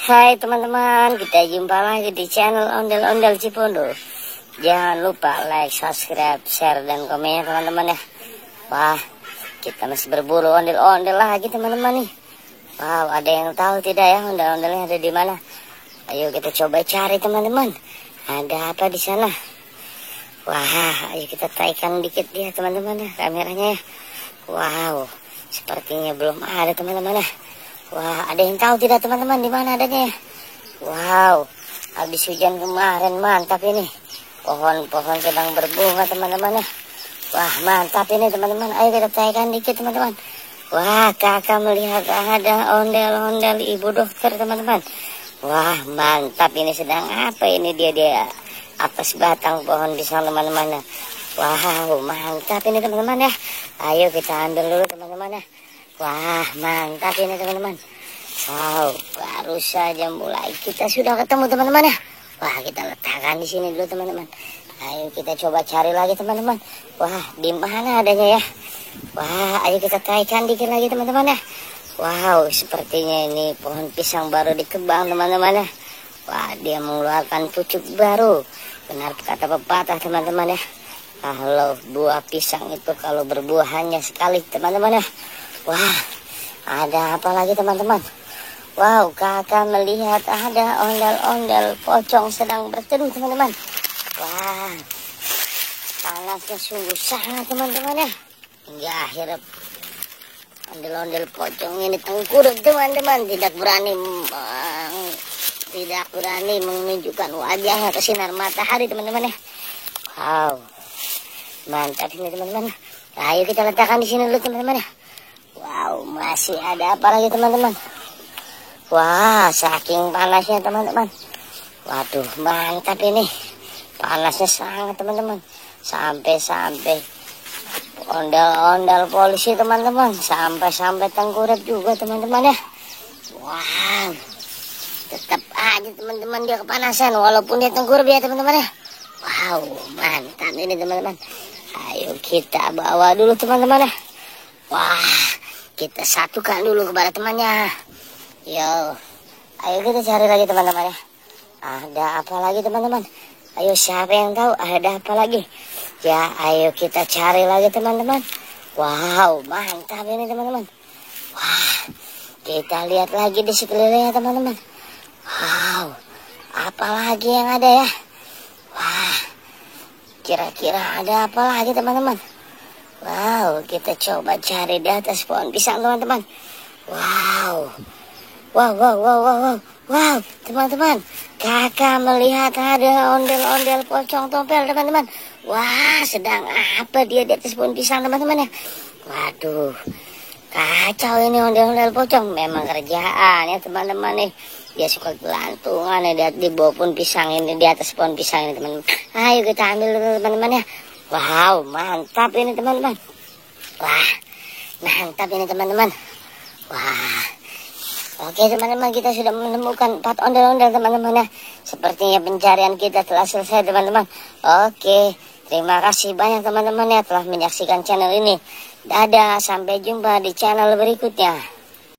Hai teman-teman, kita jumpa lagi di channel Ondel-Ondel Cipondo. Jangan lupa like, subscribe, share, dan komen ya teman-teman ya. Wah, kita masih berburu ondel-ondel lagi teman-teman nih. Wow, ada yang tahu tidak ya ondel-ondelnya ada di mana? Ayo kita coba cari teman-teman. Ada apa di sana? Wah, ayo kita taikan dikit dia teman-teman ya kameranya ya. Wow, sepertinya belum ada teman-teman ya. Wah, ada yang tahu tidak teman-teman di mana adanya ya? Wow, habis hujan kemarin mantap ini. Pohon-pohon sedang berbunga teman-teman ya. Wah, mantap ini teman-teman. Ayo kita taikan dikit teman-teman. Wah, kakak melihat ada ondel-ondel ibu dokter teman-teman. Wah, mantap ini sedang apa ini dia atas batang pohon pisang teman-teman ya. Wow, mantap ini teman-teman ya. Ayo kita ambil dulu teman-teman ya. Wah, mantap ini teman-teman. Wow, baru saja mulai kita sudah ketemu teman-teman ya. Wah, kita letakkan di sini dulu teman-teman. Ayo kita coba cari lagi teman-teman. Wah, di mana adanya ya? Wah, ayo kita taikan dikit lagi teman-teman ya. Wow, sepertinya ini pohon pisang baru dikebang teman-teman ya. Wah, dia mengeluarkan pucuk baru. Benar kata pepatah teman-teman ya. Kalau buah pisang itu kalau berbuah hanya sekali teman-teman ya. Wah, ada apa lagi teman-teman? Wow, kakak melihat ada ondel-ondel pocong sedang berteduh teman-teman. Wah, panasnya sungguh sangat teman-teman ya. Hingga akhirnya ondel-ondel pocong ini tengkurap teman-teman. Tidak berani menunjukkan wajahnya ke sinar matahari teman-teman ya. Wow, mantap ini teman-teman. Ayo kita letakkan di sini dulu teman-teman ya. Wow, masih ada apa lagi teman-teman? Wah, saking panasnya teman-teman. Waduh, mantap ini. Panasnya sangat teman-teman. Sampai ondel-ondel polisi teman-teman. Sampai tengkurap juga teman-teman ya. Wow, tetap aja teman-teman dia kepanasan. Walaupun dia tengkurap ya teman-teman ya. Wow, mantap ini teman-teman. Ayo kita bawa dulu teman-teman ya. Wah, kita satukan dulu kepada temannya. Yo, ayo kita cari lagi teman-teman ya. Ada apa lagi teman-teman? Ayo siapa yang tahu ada apa lagi? Ya, ayo kita cari lagi teman-teman. Wow, mantap ini teman-teman. Wah, kita lihat lagi di sekelilingnya teman-teman. Wow, apa lagi yang ada ya? Wah, kira-kira ada apa lagi teman-teman? Wow, kita coba cari di atas pohon pisang teman-teman. Wow, teman-teman, kakak melihat ada ondel-ondel pocong tompel teman-teman. Wah, sedang apa dia di atas pohon pisang teman-teman ya? Waduh, kacau ini ondel-ondel pocong. Memang kerjaan ya teman-teman nih. Dia suka gelantungan ya di bawah pohon pisang ini, di atas pohon pisang ini teman-teman. Ayo kita ambil dulu teman-teman ya. Wow, mantap ini teman-teman. Wah, mantap ini teman-teman. Wah, oke teman-teman, kita sudah menemukan 4 ondel-ondel teman-teman ya. Sepertinya pencarian kita telah selesai teman-teman. Oke, terima kasih banyak teman-teman ya telah menyaksikan channel ini. Dadah, sampai jumpa di channel berikutnya.